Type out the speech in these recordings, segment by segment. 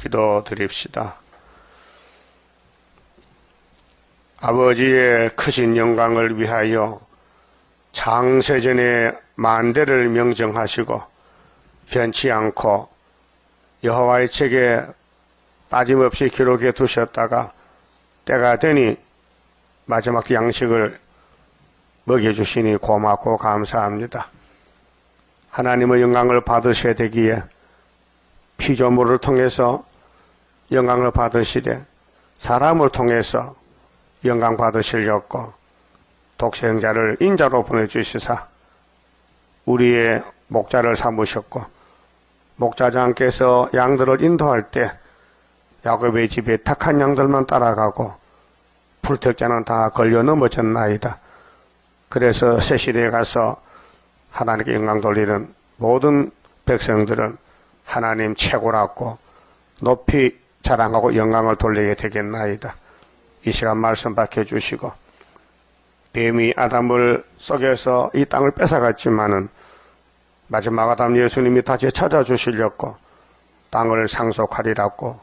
기도드립시다. 아버지의 크신 영광을 위하여 장세전에 만대를 명정하시고 변치 않고 여호와의 책에 빠짐없이 기록해 두셨다가 때가 되니 마지막 양식을 먹여주시니 고맙고 감사합니다. 하나님의 영광을 받으셔야 되기에 피조물을 통해서 영광을 받으시되 사람을 통해서 영광 받으시려고 독생자를 인자로 보내주시사 우리의 목자를 삼으셨고, 목자장께서 양들을 인도할 때 야곱의 집에 택한 양들만 따라가고 불택자는 다 걸려 넘어졌나이다. 그래서 새 시대에 가서 하나님께 영광 돌리는 모든 백성들은 하나님 최고라고 높이 자랑하고 영광을 돌리게 되겠나이다. 이 시간 말씀 밝혀주시고, 뱀이 아담을 속여서 이 땅을 뺏어갔지만은 마지막 아담 예수님이 다시 찾아주시려고 땅을 상속하리라고,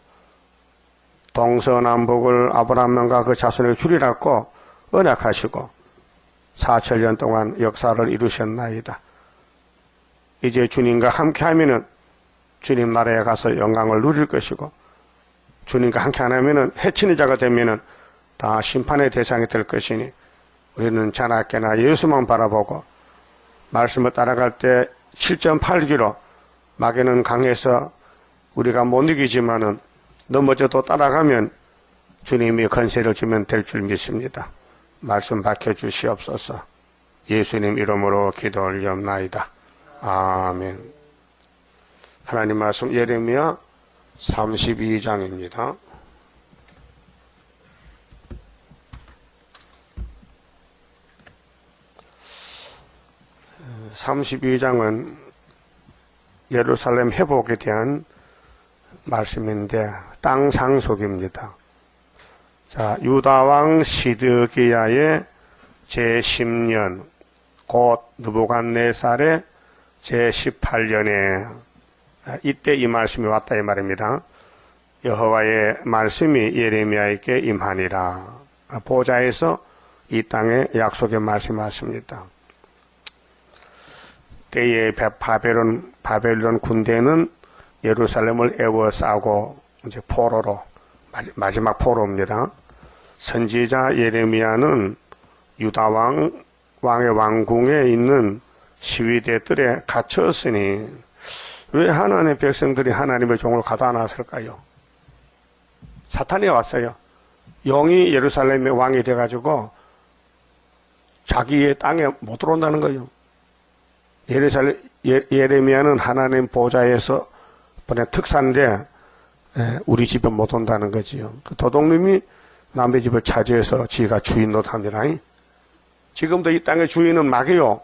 동서남북을 아브라함과 그 자손에게 주리라고 언약하시고 4천년 동안 역사를 이루셨나이다. 이제 주님과 함께하면은 주님 나라에 가서 영광을 누릴 것이고, 주님과 함께 안 하면은 해치는 자가 되면은 다 심판의 대상이 될 것이니, 우리는 자나깨나 예수만 바라보고 말씀을 따라갈 때 7.8km 막에는 강해서 우리가 못 이기지만은 넘어져도 따라가면 주님이 건세를 주면 될 줄 믿습니다. 말씀 밝혀주시옵소서. 예수님 이름으로 기도 올리옵나이다. 아멘. 하나님 말씀 예레미야 32장입니다. 32장은 예루살렘 회복에 대한 말씀인데 땅 상속입니다. 자, 유다왕 시드기야의 제10년, 곧 느부갓네살의 제18년에 이때 이 말씀이 왔다 이 말입니다. 여호와의 말씀이 예레미야에게 임하니라. 보좌에서 이 땅의 약속의 말씀이 왔습니다. 때에 바벨론 군대는 예루살렘을 에워싸고 이제 포로로, 마지막 포로입니다. 선지자 예레미야는 유다 왕의 왕궁에 있는 시위대들에 갇혔으니 왜 하나님의 백성들이 하나님의 종을 가다놨을까요? 사탄이 왔어요. 영이 예루살렘의 왕이 돼가지고 자기의 땅에 못 들어온다는 거예요. 예레미야는 하나님 보좌에서 보낸 특사인데 우리 집에 못 온다는 거지요. 그 도둑놈이 남의 집을 차지해서 지가 주인 노릇합니다. 지금도 이 땅의 주인은 마귀요.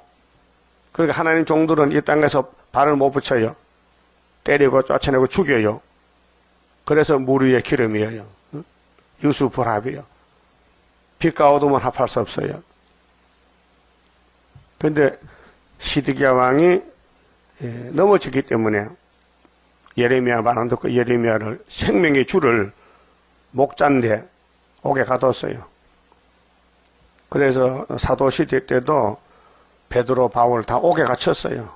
그러니까 하나님 종들은 이 땅에서 발을 못 붙여요. 때리고 쫓아내고 죽여요. 그래서 물 위에 기름이에요. 유수불합이요. 빛과 어둠은 합할 수 없어요. 그런데 시드기야 왕이 넘어졌기 때문에 예레미야 말 안 듣고 예레미야를 생명의 줄을 목자인데 옥에 가뒀어요. 그래서 사도시대 때도 베드로, 바울 다 옥에 갇혔어요.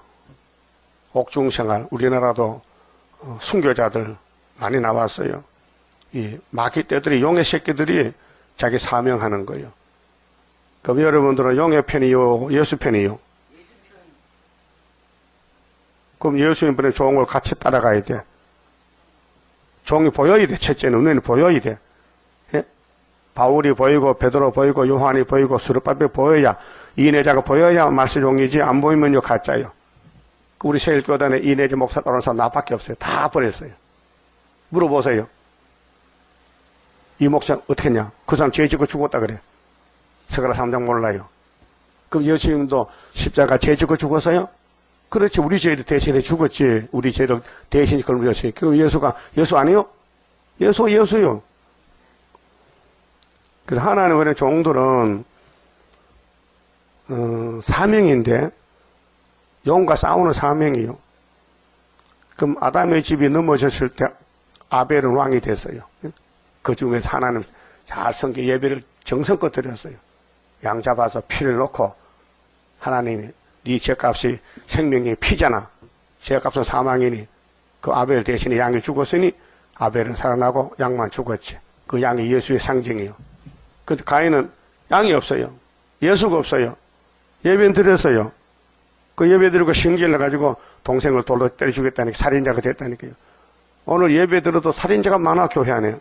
옥중생활, 우리나라도 순교자들 많이 나왔어요. 이 마귀 떼들이, 용의 새끼들이 자기 사명하는 거예요. 그럼 여러분들은 용의 편이요, 예수 편이요? 그럼 예수님 분의 종을 같이 따라가야 돼. 종이 보여야 돼. 첫째는 눈에 보여야 돼. 예? 바울이 보이고 베드로 보이고 요한이 보이고 수르바벨이 보여야, 이내자가 보여야 말세종이지, 안 보이면요 가짜요. 우리 세일교단에 이내자 목사 따라오는 사람 나밖에 없어요. 다 버렸어요. 물어보세요. 이 목사 어떻게 했냐? 그 사람 죄 짓고 죽었다 그래. 스가랴 3장 몰라요. 그럼 예수님도 십자가 죄 짓고 죽었어요? 그렇지. 우리 죄를 대신해 죽었지. 우리 죄를 대신 걸렸어요. 그럼 예수가 예수 아니요? 예수요. 그래서 하나님의 종들은 사명인데 용과 싸우는 사명이요. 그럼 아담의 집이 넘어졌을 때 아벨은 왕이 됐어요. 그 중에서 하나님 잘 섬겨 예배를 정성껏 드렸어요. 양 잡아서 피를 놓고 하나님이 네 죄값이 생명의 피잖아. 죄값은 사망이니 그 아벨 대신에 양이 죽었으니 아벨은 살아나고 양만 죽었지. 그 양이 예수의 상징이에요. 근데 가인은 양이 없어요. 예수가 없어요. 예배는 드렸어요. 그 예배 드리고 신기를 해가지고 동생을 돌로 때려 죽였다니까 살인자가 됐다니까요. 오늘 예배 들어도 살인자가 많아 교회 안에.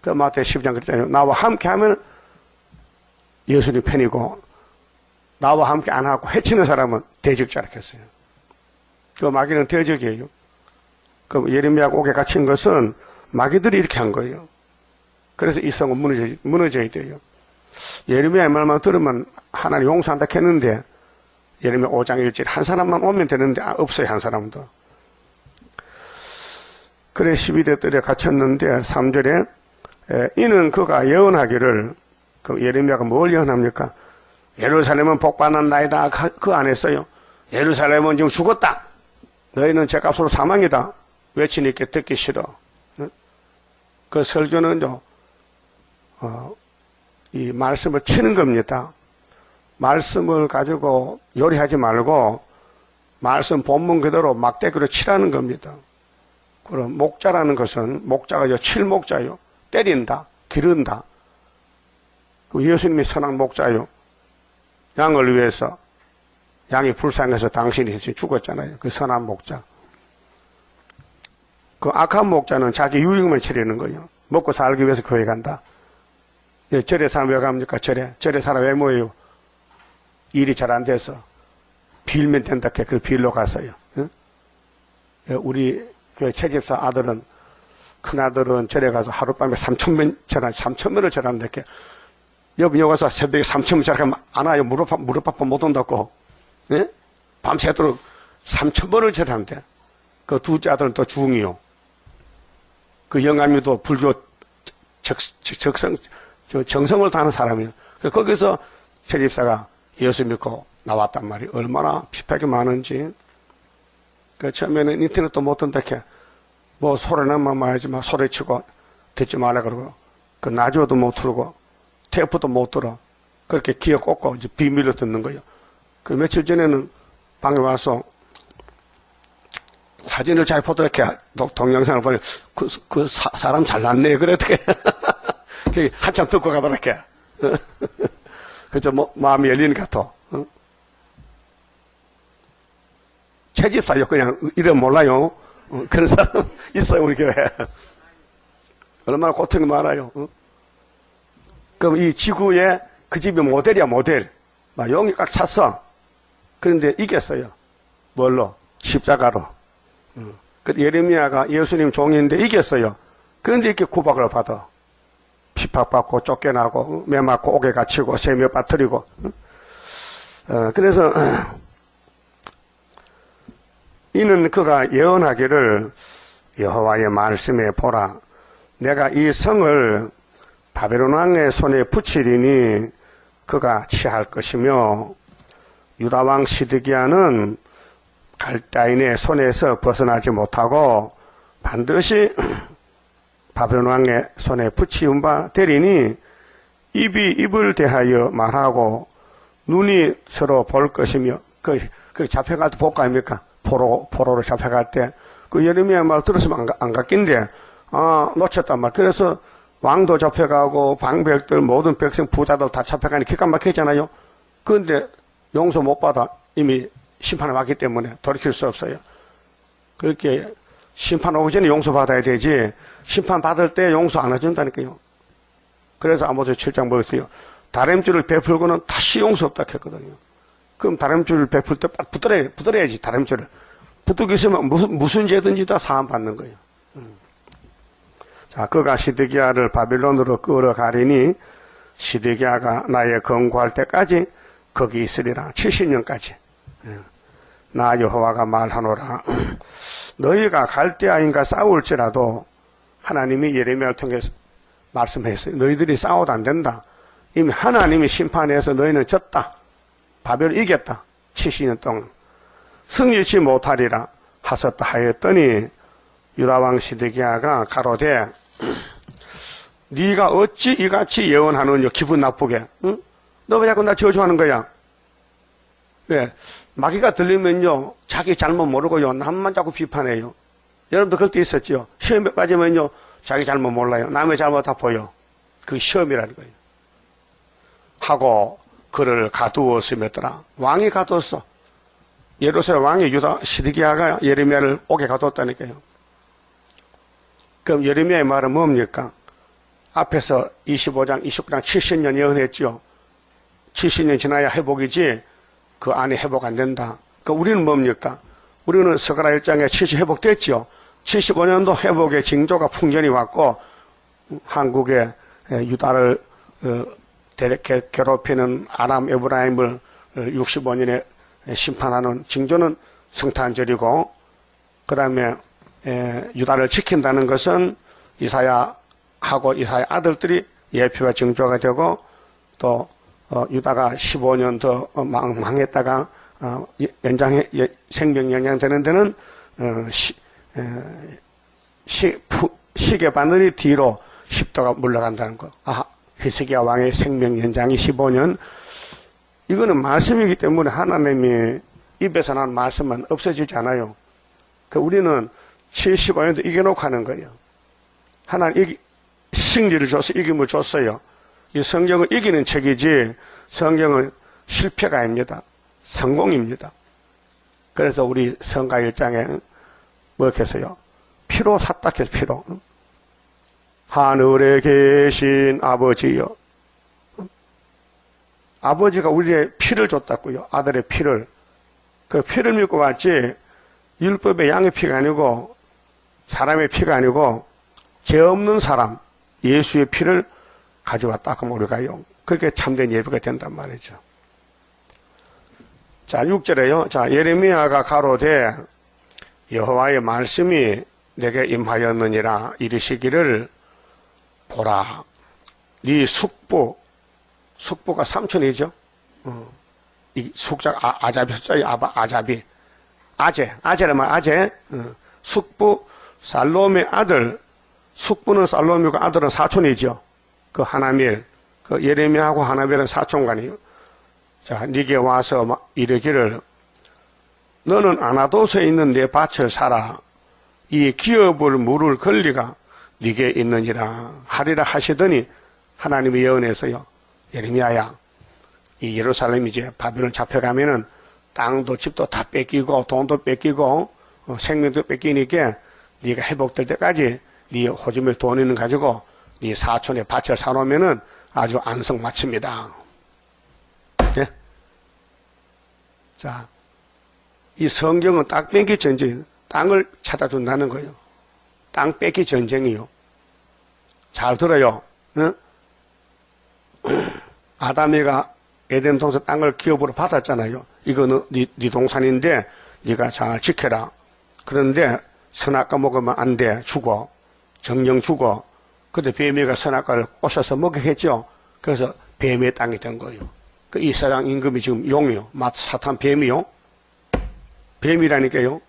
그 마태 10장 그랬잖아요. 나와 함께 하면 예수님 편이고 나와 함께 안 하고 해치는 사람은 대적자라 했어요. 그 마귀는 대적이에요. 그 예레미야가 옥에 갇힌 것은 마귀들이 이렇게 한 거예요. 그래서 이 성은 무너져야 돼요. 예레미야의 말만 들으면 하나님 용서한다 했는데 예레미야 5장 1절 한 사람만 오면 되는데 없어요. 한 사람도. 그래 12대 뜰에 갇혔는데 3절에 이는 그가 예언하기를 그 예레미야가 뭘 예언합니까? 예루살렘은 복받는 나이다. 그 안 했어요. 예루살렘은 지금 죽었다. 너희는 죄값으로 사망이다. 외치니까 듣기 싫어. 그 설교는요, 이 말씀을 치는 겁니다. 말씀을 가지고 요리하지 말고 말씀 본문 그대로 막대기로 치라는 겁니다. 그럼 목자라는 것은 목자가 칠목자요. 때린다, 기른다. 그 예수님이 선한 목자요. 양을 위해서 양이 불쌍해서 당신이 죽었잖아요. 그 선한 목자. 그 악한 목자는 자기 유익만 치르는 거예요. 먹고 살기 위해서 교회 간다. 예, 절에 사람 왜 갑니까? 절에 사람 왜 모여요? 일이 잘 안 돼서 빌면 된다 해 그 빌로 갔어요. 응? 예, 우리 그 채집사 아들은 큰아들은 절에 가서 하룻밤에 3,000번을 절한다 해. 여기 와서 새벽에 3,000번 절하면 안 와요. 무릎 아파 못 온다고. 예? 밤새도록 3,000번을 절한대. 그 둘째 아들은 또 중이요. 그 영감이도 불교 정성을 다하는 사람이에요. 거기서 채집사가 예수 믿고 나왔단 말이에요. 얼마나 핍박이 많은지. 그 처음에는 인터넷도 못 든다 해. 뭐 소리나만 말하지 마. 소리치고 듣지 말라 그러고. 그 라디오도 못 틀고 테이프도 못 들어. 그렇게 귀에 꽂고 이제 비밀로 듣는 거예요. 그 며칠 전에는 방에 와서 사진을 잘 보더라게 동영상을 보니 사람 잘났네 그랬더니 한참 듣고 가더라게. 그저 뭐 마음이 열리는 것 같아. 채집사요. 그냥 이름 몰라요. 그런 사람 있어요 우리 교회. 얼마나 고통이 많아요. 그럼 이 지구에 그 집이 모델이야 모델. 막 용이 꽉 찼어. 그런데 이겼어요. 뭘로? 십자가로. 그 예레미야가 예수님 종인데 이겼어요. 그런데 이렇게 구박을 받아. 핍박받고 쫓겨나고 매 맞고 옥에 갇히고 세며 빠뜨리고. 그래서 이는 그가 예언하기를 여호와의 말씀에 보라. 내가 이 성을 바벨론 왕의 손에 붙이리니 그가 취할 것이며 유다 왕 시드기야는 갈대인의 손에서 벗어나지 못하고 반드시 바벨론 왕의 손에 붙이운 바 되리니 입이 입을 대하여 말하고 눈이 서로 볼 것이며 그 잡혀갈 때 볼까 아닙니까? 포로로 잡혀갈 때 그 예레미야 말 들었으면 안 갔긴데 놓쳤단 말. 그래서 왕도 잡혀가고 방백들 모든 백성 부자들 다 잡혀가니 기가 막히잖아요. 그런데 용서 못 받아. 이미 심판을 받기 때문에 돌이킬 수 없어요. 그렇게 심판 오기 전에 용서 받아야 되지 심판 받을 때 용서 안 해준다니까요. 그래서 아모스 7장 보였어요. 다림줄을 베풀고는 다시 용서 없다 했거든요. 그럼 다림줄을 베풀 때 붙들어야지 다림줄을. 붙들고 있으면 무슨 죄든지 다 사함받는 거예요. 자, 그가 시드기야를 바빌론으로 끌어가리니 시드기야가 나의 건고할 때까지 거기 있으리라. 70년까지. 나 여호와가 말하노라. 너희가 갈대아인과 싸울지라도 하나님이 예레미야를 통해서 말씀했어요. 너희들이 싸워도 안 된다. 이미 하나님이 심판해서 너희는 졌다. 바벨을 이겼다. 70년 동안. 승리치 못하리라 하셨다 하였더니 유다왕 시드기야가 가로되 네가 어찌 이같이 예언하느냐. 기분 나쁘게. 응? 너 왜 자꾸 나 저주하는 거야? 왜? 마귀가 들리면요 자기 잘못 모르고요 남만 자꾸 비판해요. 여러분도 그럴 때 있었지요. 시험에 빠지면요 자기 잘못 몰라요. 남의 잘못 다 보여. 그 시험이라는 거예요. 하고 그를 가두었으며더라. 왕이 가두었어. 예루살렘 왕이 유다 시드기야가 예레미야를 옥에 가두었다니까요. 그럼 예레미야의 말은 뭡니까? 앞에서 25장 29장 70년 예언했죠. 70년 지나야 회복이지 그 안에 회복 안 된다. 그러니까 우리는 뭡니까? 우리는 스가랴 1장에 70 회복됐죠. 75년도 회복의 징조가 풍년이 왔고 한국에 유다를 괴롭히는 아람 에브라임을 65년에 심판하는 징조는 성탄절이고, 그 다음에 유다를 지킨다는 것은 이사야하고 이사야 아들들이 예표와 징조가 되고, 또 유다가 15년 더 망했다가 생명 연장되는 데는 시계 바늘이 뒤로 10도가 물러간다는 거. 히스기야 왕의 생명 연장이 15년. 이거는 말씀이기 때문에 하나님이 입에서 나는 말씀은 없어지지 않아요. 우리는 75년도 이겨놓고 하는 거예요. 하나님 승리를 줘서 이김을 줬어요. 이 성경은 이기는 책이지 성경은 실패가 아닙니다. 성공입니다. 그래서 우리 성가 1장에 뭐렇게 했어요? 피로 샀다 해서 피로. 하늘에 계신 아버지여. 아버지가 우리의 피를 줬다고요. 아들의 피를. 그 피를 믿고 왔지 율법의 양의 피가 아니고 사람의 피가 아니고 죄 없는 사람 예수의 피를 가져왔다 하면 우리가요. 그렇게 참된 예배가 된단 말이죠. 자, 6절에요. 자, 예레미야가 가로되 여호와의 말씀이 내게 임하였느니라 이르시기를 보라. 네 숙부가 삼촌이죠. 이 숙자가 아잡이 숫자에 아잡이. 아제라면 아제. 숙부 살롬의 아들. 숙부는 살롬이고 아들은 사촌이죠. 그 하나멜. 그 예레미야하고 하나멜은 사촌간이요. 자, 네게 와서 이르기를 너는 아나도서에 있는 내 밭을 사라. 이 기업을 물을 권리가 네게 있느니라 하리라 하시더니 하나님이 예언해서요. 예레미야야, 이 예루살렘이 이제 바벨론 잡혀가면은 땅도 집도 다 뺏기고 돈도 뺏기고 생명도 뺏기니까 네가 회복될 때까지 네 호주머니 돈 있는 가지고 네 사촌의 밭을 사놓으면은 아주 안성맞춥니다. 네? 자, 이 성경은 땅 뺏기 전쟁, 땅을 찾아준다는 거예요. 땅 뺏기 전쟁이요. 잘 들어요. 응? 아담이가 에덴 동산 땅을 기업으로 받았잖아요. 이거는 네 동산인데 네가 잘 지켜라. 그런데 선악과 먹으면 안 돼. 죽어. 정령 죽어. 그때 뱀이가 선악과를 꼬셔서 먹겠죠. 그래서 뱀의 땅이 된 거예요. 이 세상 임금이 지금 용이요. 사탄 뱀이요. 뱀이라니까요.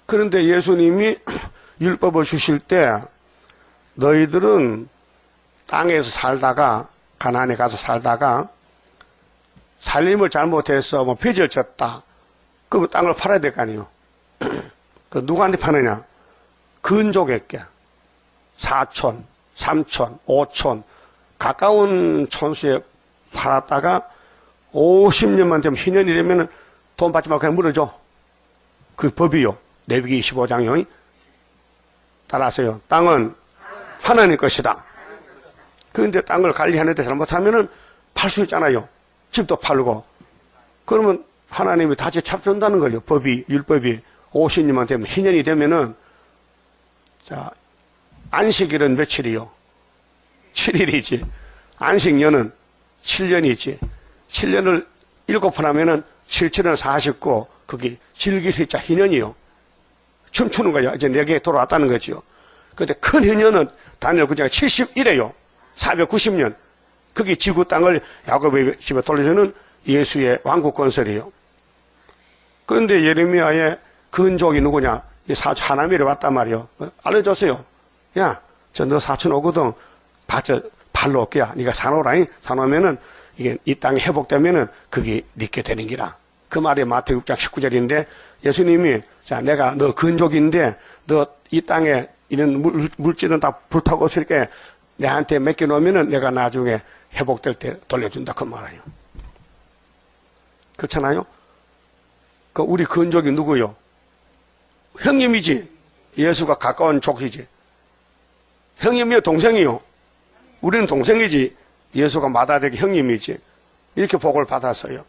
그런데 예수님이 율법을 주실 때 너희들은 땅에서 살다가 가나안에 가서 살다가 살림을 잘못해서 빚을 졌다. 그럼 땅을 팔아야 될 거 아니에요. 그 누구한테 파느냐? 근족에게. 사촌, 삼촌, 오촌 가까운 촌수에 팔았다가 50년만 되면 희년이 되면 돈 받지 말고 그냥 물어줘. 그 법이요. 레위기 25장요. 따라서요. 땅은 하나님 것이다. 그런데 땅을 관리하는데 잘못하면은 팔 수 있잖아요. 집도 팔고. 그러면 하나님이 다시 잡준다는 거예요. 법이, 율법이 50년만 되면, 희년이 되면은, 자, 안식일은 며칠이요? 7일이지. 안식년은 7년이지. 7년을 7번 하면은 7, 7은 49, 그게 질길희자 희년이요. 춤추는 거예요. 이제 내게 돌아왔다는 거죠. 근데 큰 희년은 다니엘 9장 71회요. 490년. 그게 지구 땅을 야곱의 집에 돌려주는 예수의 왕국 건설이에요. 그런데 예레미야의 근족이 누구냐? 하나님이 왔단 말이요. 알려줬어요. 야, 저 너 사촌 오거든. 발로 올게야. 네가 산오라니. 산오면은 이게 이 땅이 회복되면은 그게 네게 되는 기라. 그 말이 마태복음 6장 19절인데 예수님이 자 내가 너 근족인데 너 이 땅에 이런 물질은 다 불타고 있으니까 내한테 맡겨놓으면은 내가 나중에 회복될 때 돌려준다 그 말이에요. 그렇잖아요? 그 우리 근족이 누구요? 형님이지. 예수가 가까운 족이지. 형님이요 동생이요. 우리는 동생이지. 예수가 마다되게 형님이지. 이렇게 복을 받았어요.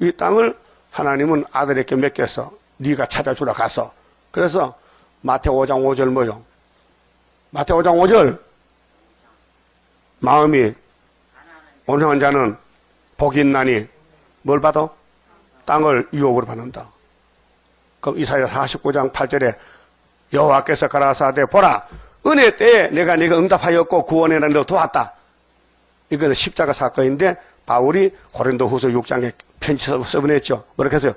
이 땅을 하나님은 아들에게 맡겨서 네가 찾아주러 가서 그래서 마태복음 5장 5절 뭐요? 마태복음 5장 5절 마음이 온유한 자는 복이 있나니 뭘 받아? 땅을 유업으로 받는다. 그럼 이사야 49장 8절에 여호와께서 가라사대 보라 은혜 때에 내가 네가 응답하였고 구원에 너 도왔다. 이거는 십자가 사건인데 바울이 고린도후서 6장에 편지 써보냈죠. 뭐라고 했어요?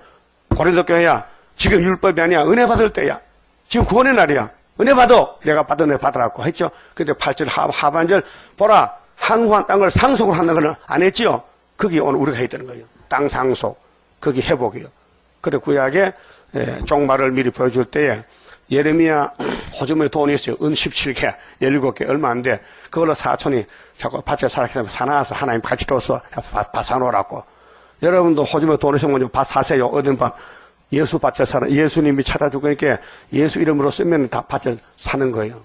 고린도 교회야 지금 율법이 아니야. 은혜 받을 때야. 지금 구원의 날이야. 은혜 받아. 내가 받은 은혜 받으라고 했죠. 근데 8절 하반절 보라 항구한 땅을 상속을 하는 거는 안 했지요. 그게 오늘 우리가 해야 되는 거예요. 땅 상속. 그게 회복이에요. 그래 구약에 종말을 미리 보여줄 때에 예레미야 호주머니에 돈이 있어요. 은 17개, 17개 얼마 안 돼. 그걸로 사촌이 자꾸 밭에 살아서 사놔서 하나님 같이 줬어. 밭 사놓으라고. 여러분도 호주머니에 돈 있으면 밭 사세요. 어딘 밭. 예수 밭에 사는, 예수님이 찾아주고 그러니까 예수 이름으로 쓰면 다 밭에 사는 거예요.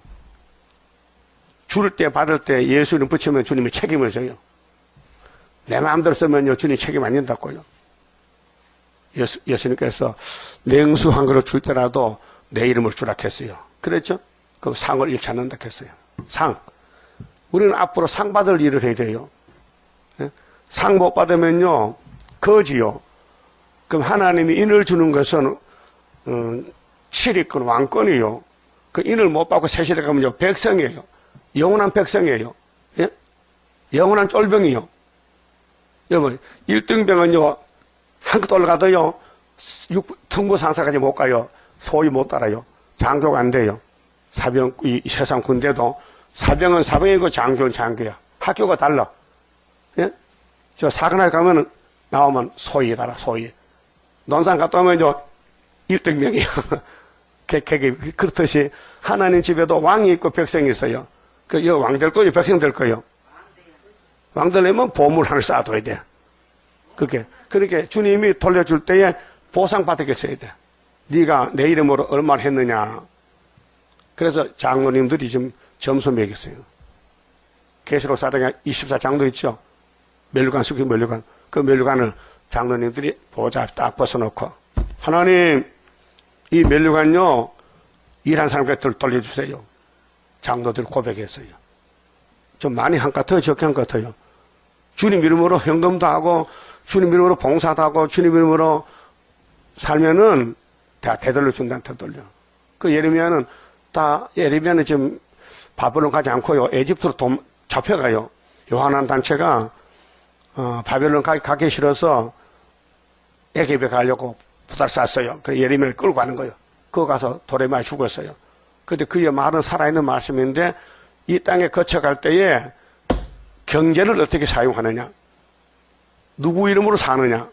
줄 때 받을 때 예수 이름 붙이면 주님이 책임을 져요. 내 마음대로 쓰면요. 주님이 책임 안 진다고요. 예수님께서 냉수 한 그릇 줄 때라도 내 이름을 주라 했어요. 그랬죠? 그럼 상을 잃지 않는다 했어요. 상. 우리는 앞으로 상 받을 일을 해야 돼요. 상 못 받으면요. 거지요. 그럼 하나님이 인을 주는 것은 7위권 왕권이요. 그 인을 못 받고 세시대 가면요. 백성이에요. 영원한 백성이에요. 예? 영원한 쫄병이요. 여러분 1등병은요. 한 끗 올라가도요. 통부상사까지 못 가요. 소위 못 따라요. 장교가 안 돼요. 사병, 이 세상 군대도 사병은 사병이고 장교는 장교야. 학교가 달라. 예? 저 사관학교 가면은 나오면 소위 달아, 소위. 논산 갔다 오면요, 1등병이야. 그렇듯이 하나님 집에도 왕이 있고 백성이 있어요. 그, 왕 될 거요, 백성 될 거요. 왕 되려면 보물 하나 쌓아둬야 돼. 그렇게 주님이 돌려줄 때에 보상 받겠어야 돼. 네가 내 이름으로 얼마나 했느냐. 그래서 장로님들이 지금 점수 매겼어요. 계시록 4장에 24장도 있죠. 멸류관 숙이 멸류관. 그 멸류관을 장로님들이 보좌 딱 벗어놓고 하나님 이 멸류관요 일한 사람께 돌려주세요. 장로들 고백했어요. 좀 많이 한 것 같아요. 적게 한 것 같아요. 주님 이름으로 현금도 하고 주님 이름으로 봉사도 하고 주님 이름으로 살면은 다 되돌려 준다, 되돌려. 그 예레미야는 지금 바벨론 가지 않고요. 에집트로 잡혀가요. 요한한 단체가, 바벨론 가기 싫어서 애굽에 가려고 부달 쌌어요. 그래서 예레미야를 끌고 가는 거예요. 그거 가서 돌에 맞아 죽었어요. 근데 그의 말은 살아있는 말씀인데 이 땅에 거쳐갈 때에 경제를 어떻게 사용하느냐. 누구 이름으로 사느냐.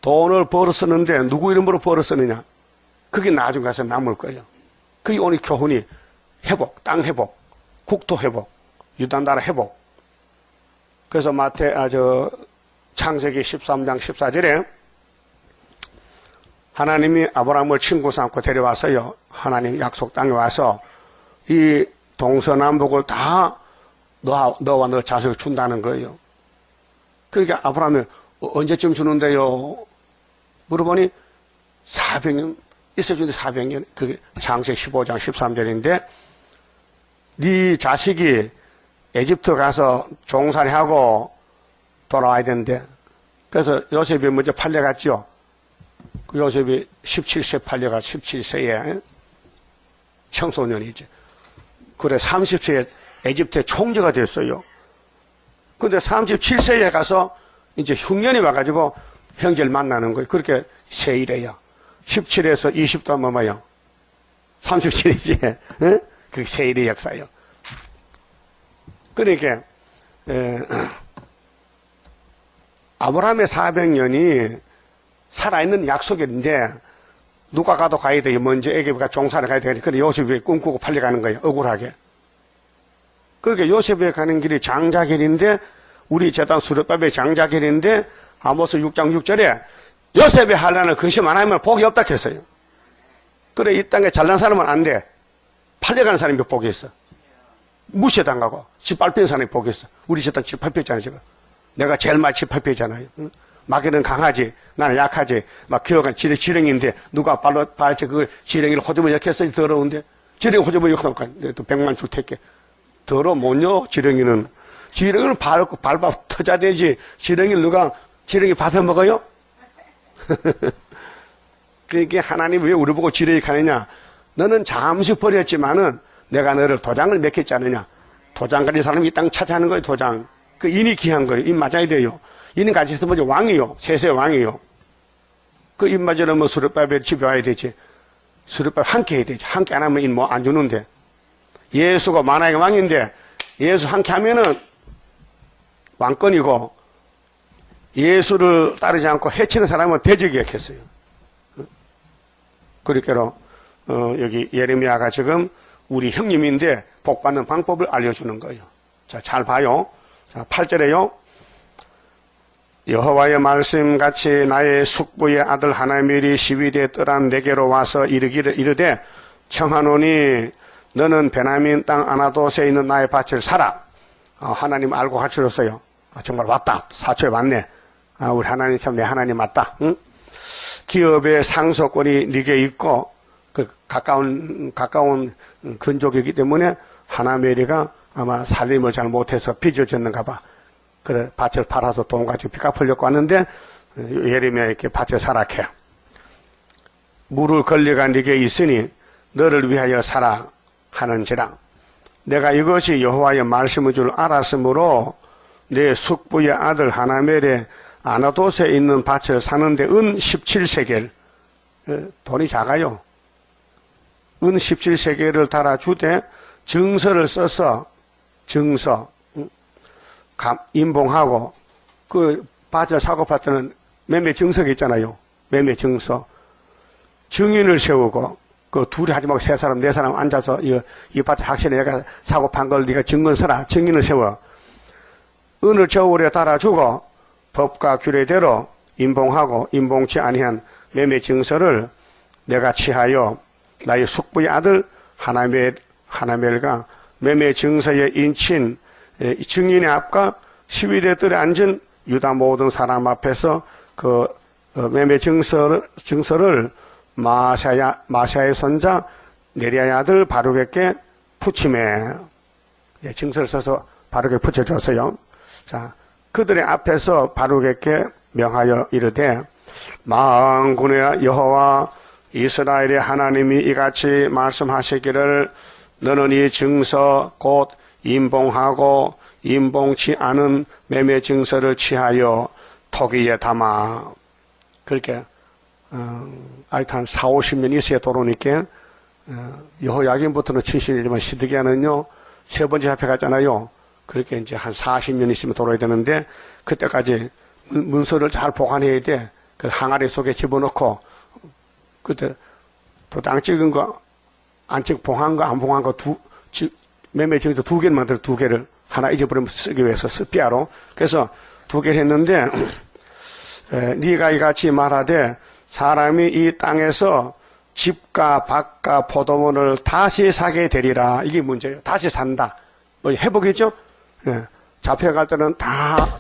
돈을 벌어 쓰는데 누구 이름으로 벌어 쓰느냐. 그게 나중에 가서 남을 거예요. 그게 오늘 교훈이 회복, 땅 회복, 국토 회복, 유다나라 회복. 그래서 창세기 13장 14절에 하나님이 아브라함을 친구 삼고 데려와서요. 하나님 약속 땅에 와서 이 동서남북을 다 너와 너 자식을 준다는 거예요. 그러니까 아브라함이 언제쯤 주는데요? 물어보니 400년 있어주는데 400년. 그게 창세기 15장 13절인데 네 자식이 에집트 가서 종살이 하고 돌아와야 되는데 그래서 요셉이 먼저 팔려갔죠. 그 요셉이 17세 팔려가 17세에 청소년이지. 그래 30세에 에집트의 총재가 됐어요. 근데 37세에 가서 이제 흉년이 와가지고 형제를 만나는 거예요. 그렇게 세일해요. 17에서 20도 넘어요. 37이지. 어? 그게 세일의 역사예요. 그러니까 아브라함의 400년이 살아있는 약속인데 누가 가도 가야 돼요. 먼저 애굽가 종산에 가야 되니까 그래 요셉이 꿈꾸고 팔려가는 거예요. 억울하게. 그렇게 요셉에 가는 길이 장자길인데 우리 제단 수르밥의 장자길인데 아모스 6장 6절에 요셉의 환난을 근심 안 하면 복이 없다 했어요. 그래 이 땅에 잘난 사람은 안 돼. 팔려가는 사람이 복이 있어. 무시당하고 집 밟힌 사람이 복이 있어. 우리 제단 집 밟혔잖아요. 지금. 내가 제일 많이 집 밟혔잖아요. 응? 마귀는 강하지 나는 약하지 막 기어간 지렁이인데 누가 발치 그 지렁이를 호주머니 역했어. 더러운데 지렁이 호주머니 역하니까 또 100만 줄 테게 더러워 못요. 지렁이는 밟아 터져야 되지. 지렁이 밥해 먹어요? 그러니까 하나님 왜 우리 보고 지렁이 가느냐. 너는 잠시 버렸지만은 내가 너를 도장을 맺겠지 않느냐. 도장 가진 사람이 이 땅 차지하는 거예요. 도장. 그 인이 귀한 거예요. 인 맞아야 돼요. 인은 같이 해서 뭐죠? 왕이요. 세세 왕이요. 그 인 맞으려면 뭐 수르밥에 집에 와야 되지. 수르밥 함께 해야 되지. 함께 안 하면 인 뭐 안 주는데. 예수가 만왕의 왕인데 예수 함께 하면은 왕권이고 예수를 따르지 않고 해치는 사람은 대적이 했어요. 그러니까 여기 예레미야가 지금 우리 형님인데 복받는 방법을 알려주는 거예요. 자, 잘 봐요. 자, 8절에요. 여호와의 말씀같이 나의 숙부의 아들 하나멜이 시위대에 떠난 내게로 와서 이르되 청하노니 너는 베냐민 땅 아나돗에 있는 나의 밭을 사라. 하나님 알고 가르쳐줬어요. 정말 왔다. 사초에 왔네. 우리 하나님 참 내 하나님 맞다. 응? 기업의 상속권이 네게 있고 그 가까운 근족이기 때문에 하나멜이가 아마 살림을 잘 못해서 빚을 졌는가 봐. 그래 밭을 팔아서 돈 가지고 빚 갚으려고 왔는데 예레미야에게 밭을 사라케. 물을 걸려가 네게 있으니 너를 위하여 사라 하는지라. 내가 이것이 여호와의 말씀인 줄 알았으므로 내 숙부의 아들 하나멜의 아나돗에 있는 밭을 사는데 은 17세겔 돈이 작아요. 은 17세겔을 달아주되 증서를 써서 증서 임봉하고 그 밭을 사고 팔 때는 매매 증서가 있잖아요. 매매 증서 증인을 세우고 그 둘이 하지 말고 세 사람 네 사람 앉아서 이 밭을 확실히 내가 사고 판 걸 네가 증언 서라. 증인을 세워. 은을 저울에 달아주고 법과 규례대로 임봉하고 임봉치 아니한 매매 증서를 내가 취하여 나의 숙부의 아들 하나멜과 매매 증서에 인친 증인의 앞과 시위대 뜰에 앉은 유다 모든 사람 앞에서 그 매매 증서를 마샤의 손자 네리야의 아들 바룩에게 붙임에 증서를 써서 바룩에게 붙여줬어요. 자, 그들의 앞에서 바룩에게 명하여 이르되 만군의 여호와 이스라엘의 하나님이 이같이 말씀하시기를 너는 이 증서 곧 임봉하고 임봉치 않은 매매 증서를 취하여 토기에 담아. 그렇게 아이탄 40-50년 있어야 돌아오니까 여호야긴부터는 70년이지만 시드기야는요 3번째 잡혀갔잖아요. 그렇게 이제 한 40년 있으면 돌아야 되는데 그때까지 문서를 잘 보관해야 돼. 그 항아리 속에 집어넣고 그때 도장 찍은 거 안 찍고 봉한 거 안 봉한 거 매매 증서 2개를 만들어 2개를 하나 잊어버리면 쓰기 위해서 스피아로. 그래서 2개를 했는데 네가 이같이 말하되 사람이 이 땅에서 집과 밭과 포도원을 다시 사게 되리라. 이게 문제예요. 다시 산다. 뭐 회복이죠? 네. 잡혀갈 때는 다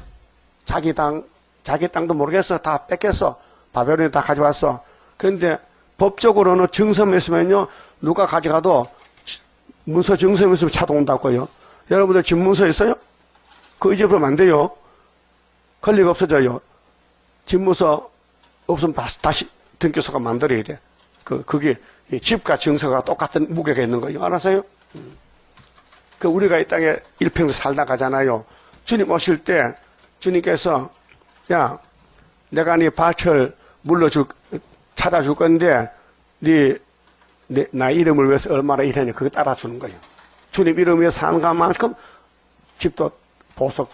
자기 땅도 모르겠어. 다 뺏겼어. 바벨론이 다 가져왔어. 그런데 법적으로는 증서만 있으면요. 누가 가져가도 문서 증서만 있으면 차도 온다고요. 여러분들 집 문서 있어요? 그거 잊어버리면 안 돼요. 권리가 없어져요. 집 문서 없으면 다시 등기소가 만들어야 돼. 그게 집과 증서가 똑같은 무게가 있는 거예요. 알았어요? 우리가 이 땅에 일평생 살다 가잖아요. 주님 오실 때 주님께서 야, 내가 네 밭을 찾아줄 건데 네 나 이름을 위해서 얼마나 일했냐, 그거 따라주는 거예요. 주님 이름 위해서 사는 것만큼 집도,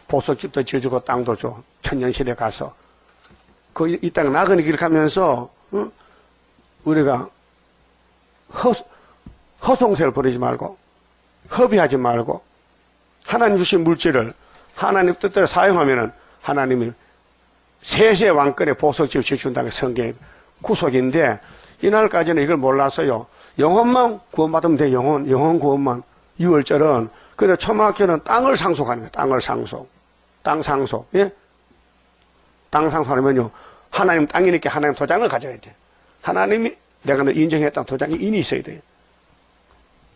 보석집도 지어주고 땅도 줘. 천년시대 가서. 이 땅 나그네 길 가면서, 우리가 허송세를 부리지 말고, 허비하지 말고, 하나님 주신 물질을 하나님 뜻대로 사용하면은 하나님이 세세 왕권의 보석집을 지어준다는 게 성경의 구속인데, 이날까지는 이걸 몰라서요. 영혼만 구원받으면 돼, 영혼 구원만. 6월절은. 그런데 초막절은 땅을 상속하는 거예요, 땅을 상속. 땅 상속, 예? 땅 상속하면요. 하나님 땅이니까 하나님 도장을 가져야 돼. 하나님이 내가 너 인정했다는 도장이 인이 있어야 돼요.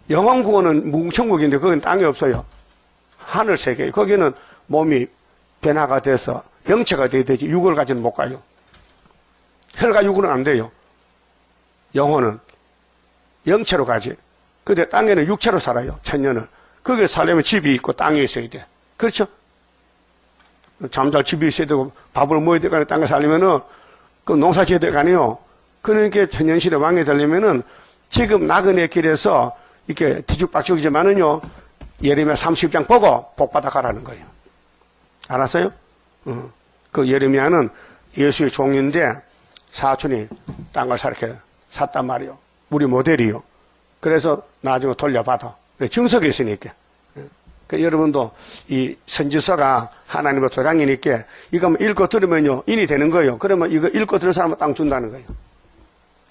영혼 구원은 무궁천국인데 거기는 땅이 없어요. 하늘 세계. 거기는 몸이 변화가 돼서 영체가 돼야 되지. 육을 가지는 못 가요. 혈과 육은 안 돼요. 영혼은 영체로 가지. 근데 땅에는 육체로 살아요. 천년을. 거기에 살려면 집이 있고 땅이 있어야 돼. 그렇죠? 잠잘 집이 있어야 되고 밥을 먹어야 되고 땅에 살려면은 그 농사 지어야 될 거 아니에요. 그러니까 천년시대 왕이 되려면은 지금 나그네 길에서 이렇게 뒤죽박죽이지만은요. 예레미야 30장 보고 복받아 가라는 거예요. 알았어요? 그 예레미야는 예수의 종인데 사촌이 땅을 이렇게 샀단 말이요. 우리 모델이요. 그래서 나중에 돌려받아. 증석이 있으니까. 그러니까 여러분도 이 선지서가 하나님의 도장이니까 이거 읽고 들으면요. 인이 되는 거예요. 그러면 이거 읽고 들은 사람은 땅 준다는 거예요.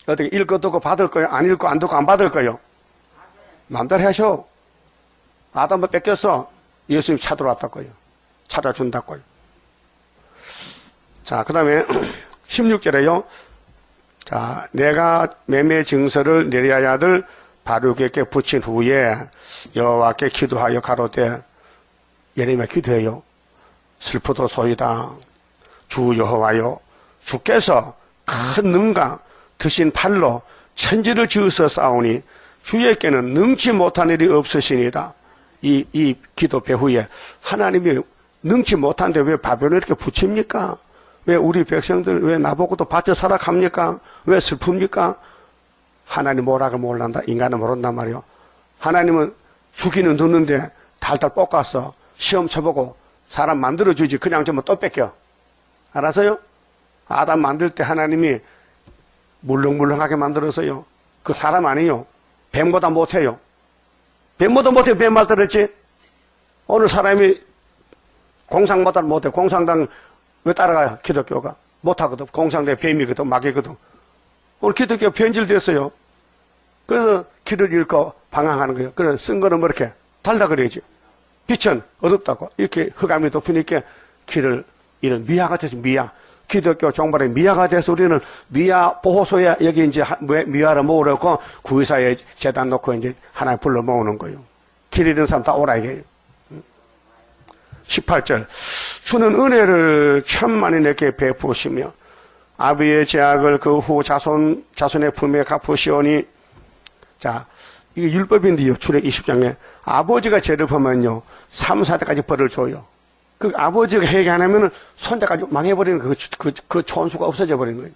어떻게 읽고 듣고 받을 거예요? 안 읽고 안 듣고 안 받을 거예요? 마음대로 하셔. 아담을 뺏겼어. 예수님 찾아왔다고요. 찾아준다고요. 자, 그 다음에 16절에요. 자, 내가 매매 증서를 내리아야 아들 바룩에게 붙인 후에 여호와께 기도하여 가로되, 예레미야 기도해요. 슬프도소이다. 주 여호와여, 주께서 큰 능과 드신 팔로 천지를 지으서 싸우니 주에게는 능치 못한 일이 없으시니다. 이 기도 배후에 하나님이 능치 못한데 왜 바벨을 이렇게 붙입니까? 왜 우리 백성들 왜 나보고도 받쳐 살아갑니까? 왜 슬픕니까? 하나님 뭐라고 몰란다. 인간은 모른단 말이요. 하나님은 죽이는 두는데 달달 볶아서 시험 쳐보고 사람 만들어주지. 그냥 좀 또 뺏겨. 알았어요? 아담 만들 때 하나님이 물렁물렁하게 만들어서요. 그 사람 아니에요. 뱀보다 못해요. 뱀보다 못해. 뱀 말 들었지? 오늘 사람이 공상보다 못해. 공상당 왜 따라가요? 기독교가. 못하거든. 공상대 뱀이거든. 마귀거든. 오늘 기독교 변질됐어요. 그래서 길을 잃고 방황하는 거예요. 그래서 쓴 거는 뭐 이렇게 달다 그래야지. 빛은 어둡다고. 이렇게 흑암이 덮으니까 길을 잃은 미아가 돼서 미아. 기독교 종발의 미아가 돼서 우리는 미아 보호소에 여기 이제 미아를 모으려고 구의사에 재단 놓고 이제 하나님 불러 모으는 거예요. 길 잃은 사람 다 오라 이게요. 18절. 주는 은혜를 천만이 내게 베푸시며 아비의 죄악을 그 후 자손의 품에 갚으시오니. 자, 이게 율법인데요. 출애굽 20장에 아버지가 죄를 범하면요 3, 4대까지 벌을 줘요. 그 아버지가 회개 안 하면은 손자까지 망해버리는 그 촌수가 없어져 버리는 거예요.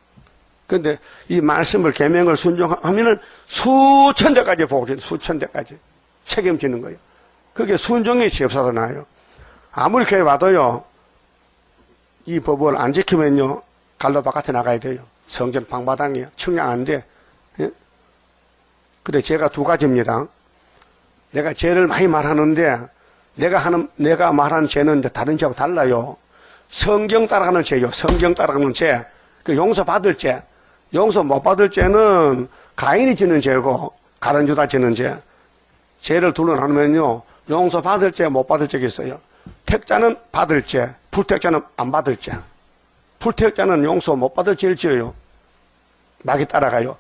그런데 이 말씀을 계명을 순종하면은 수천 대까지 복을 줘요. 수천 대까지 책임지는 거예요. 그게 순종이 지없어서 나요. 아무리 교회 와도요 이 법을 안 지키면요 갈로 바깥에 나가야 돼요. 성전 방바닥이에요. 측량 안 돼. 예? 근데 죄가 두 가지입니다. 내가 죄를 많이 말하는데 내가 말하는 죄는 이제 다른 죄하고 달라요. 성경 따라가는 죄요. 성경 따라가는 죄. 그 용서 받을 죄. 용서 못 받을 죄는 가인이 지는 죄고 가룟유다 지는 죄. 죄를 둘로 나누면요 용서 받을 죄, 못 받을 죄가 있어요. 택자는 받을 죄, 불택자는 안 받을 죄. 불택자는 용서 못 받을 죄를 지어요. 마귀 따라가요.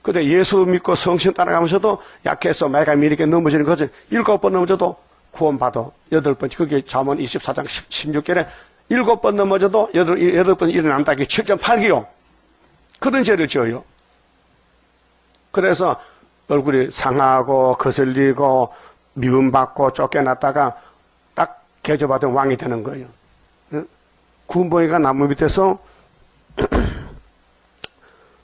근데 예수 믿고 성신 따라가면서도 약해서 마귀가 미리게 넘어지는 것을 7번 넘어져도 구원받아. 8번, 그게 잠언 24장 16절에 7번 넘어져도 8번 일어난다. 이게 7.8기요. 그런 죄를 지어요. 그래서 얼굴이 상하고 거슬리고 미움받고 쫓겨났다가 딱 개조받은 왕이 되는 거예요. 군봉이가 나무 밑에서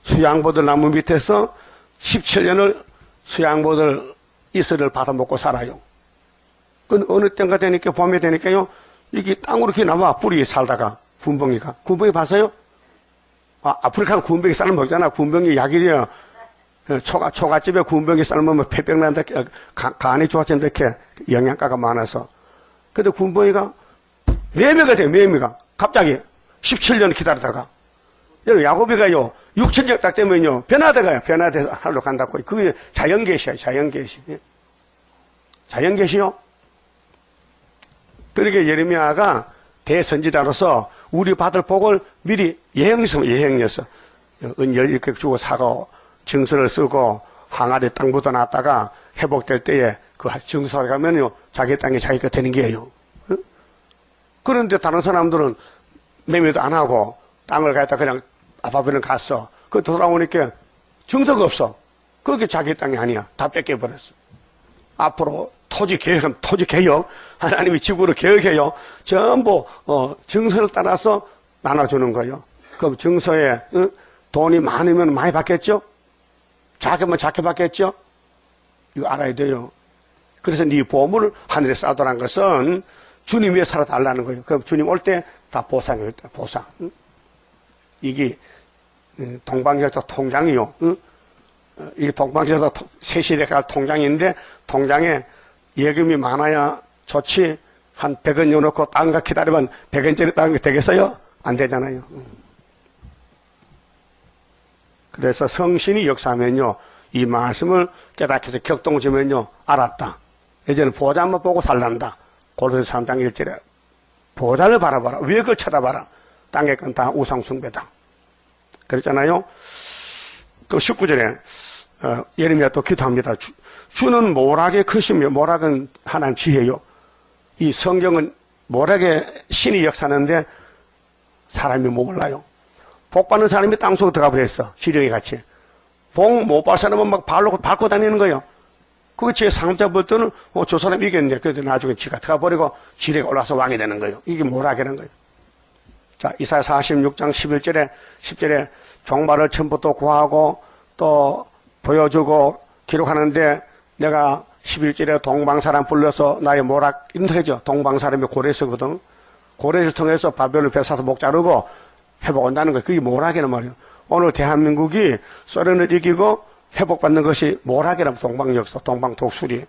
수양보들 나무 밑에서 17년을 수양모들 이슬을 받아먹고 살아요. 그 어느 때가 되니까 봄이 되니까요. 이게 땅으로 이렇게 나와 뿌리 살다가 군뱅이가. 군뱅이 봤어요? 아프리카는 군뱅이 쌀 먹잖아. 군뱅이 약이래요. 초가집에 군뱅이 삶으면 폐병 난다, 간이 좋아진다, 이렇게 영양가가 많아서. 근데 군뱅이가 매미가 돼요, 매미가. 갑자기 17년 기다리다가. 여러분, 야곱이가요, 6천적 딱 되면요, 변화돼가요. 변화돼서 하늘로 간다고. 그게 자연계시야, 자연계시. 자연계시요? 그러니까 예레미야가 대선지자로서 우리 받을 복을 미리 예행했어. 은열 이렇게 주고 사고, 증서를 쓰고 항아리 땅 묻어놨다가 회복될 때에 그 증서를 가면요 자기 땅이 자기가 되는 게예요. 그런데 다른 사람들은 매매도 안 하고 땅을 갖다 그냥 아파트는 갔어. 그 돌아오니까 증서가 없어. 그게 자기 땅이 아니야. 다 뺏겨버렸어. 앞으로 토지 개혁 하나님이 지구를 개혁해요. 전부 증서를 따라서 나눠주는 거예요. 그럼 증서에 돈이 많으면 많이 받겠죠? 작으면 작게 받겠죠? 이거 알아야 돼요. 그래서 네 보물을 하늘에 쌓아두라는 것은 주님 위해 살아달라는 거예요. 그럼 주님 올 때 다 보상이에요. 보상. 이게 동방제사 통장이요. 이게 동방제사 세시대가 통장인데 통장에 예금이 많아야 좋지. 한 100원 넣어놓고 땅가 기다리면 100원짜리 땅이 되겠어요? 안 되잖아요. 그래서 성신이 역사하면요, 이 말씀을 깨닫게 해서 격동지면요, 알았다. 예전에 보좌만 보고 살란다. 고린도서 3장 1절에 보좌를 바라봐라. 왜 그걸 쳐다봐라. 땅의 건 다 우상숭배다. 그랬잖아요. 또 19절에 예레미야 또 기도합니다. 주는 모락에 크시며, 모락은 하나님 지혜요. 이 성경은 모락에 신이 역사하는데 사람이 몰라요. 복 받는 사람이 땅속에 들어가 버렸어. 지렁이 같이. 복 못 받는 사람은 막 발로 밟고 다니는 거예요. 그거 제 상자 볼 때는, 저 사람 이겼네. 그래도 나중에 지가 들어가 버리고 지뢰가 올라와서 왕이 되는 거예요. 이게 뭐라는 거예요. 자, 이사야 46장 11절에, 10절에 종말을 처음부터 구하고 또 보여주고 기록하는데 내가 11절에 동방사람 불러서 나의 모락, 인도해줘. 동방사람이 고레스거든. 고레스를 통해서 바벨을 뺏어서 목 자르고 회복한다는 거예요. 그게 모락이란 말이에요. 오늘 대한민국이 소련을 이기고 회복받는 것이 모락이라면 동방역사, 동방독수리.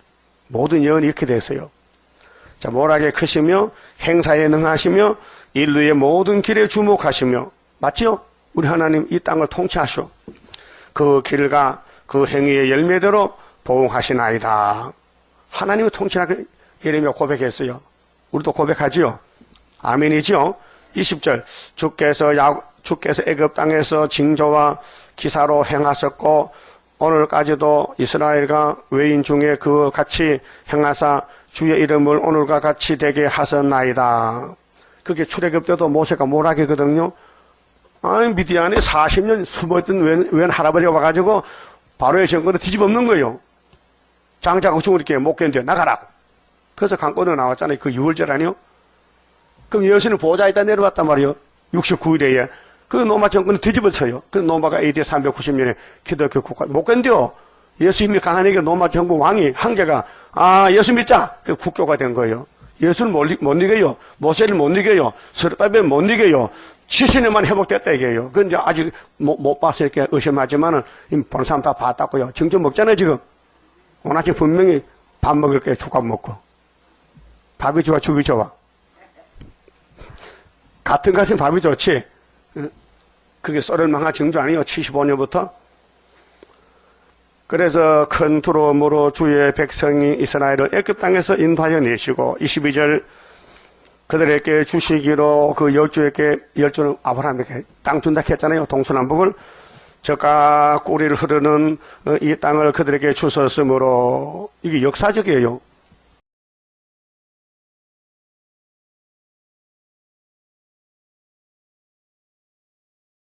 모든 예언이 이렇게 됐어요. 자, 모락에 크시며 행사에 능하시며 인류의 모든 길에 주목하시며, 맞죠? 우리 하나님 이 땅을 통치하시오. 그 길과 그 행위의 열매대로 보응하시나이다. 하나님의 통치라고 예레미야 고백했어요. 우리도 고백하지요. 아멘이지요. 20절 주께서 애굽 땅에서 징조와 기사로 행하셨고 오늘까지도 이스라엘과 외인 중에 그 같이 행하사 주의 이름을 오늘과 같이 되게 하셨나이다. 그게 출애굽 때도 모세가 모락이거든요. 미디안에 40년 숨었던 웬 할아버지가 와가지고 바로의 정권을 뒤집어엎는 거예요. 장자가 죽으니까 못 견뎌 나가라. 그래서 강권으로 나왔잖아요. 그 6월절 아니요? 그럼 예수는 보좌에다 내려왔단 말이에요. 69일에. 그 로마 정권을 뒤집어쳐요. 그 로마가 AD 390년에 기독교 국가 못 견뎌. 예수 힘이 강하니까 로마 정부 왕이 황제가 예수 믿자. 그 국교가 된 거예요. 예수를 못 이겨요. 모세를 못 이겨요. 스룹바벨 못 이겨요. 70년만 회복됐다 이게요. 그건 이제 아직 못 봐서 이렇게 의심하지만은 본 사람 다 봤다고요. 증거 먹잖아요 지금. 오늘 아침 분명히 밥 먹을 게 죽밥 먹고. 밥이 좋아 죽이 좋아. 같은 것은 밥이 좋지. 그게 썰을 망한 증조 아니에요. 75년부터. 그래서 큰 두려움으로 주의 백성이 이스라엘을 애굽 땅에서 인도하여 내시고 22절 그들에게 주시기로 그 열주는 아브라함에게 땅 준다 했잖아요. 동서남북을. 저가 꼬리를 흐르는 이 땅을 그들에게 주셨으므로 이게 역사적이에요.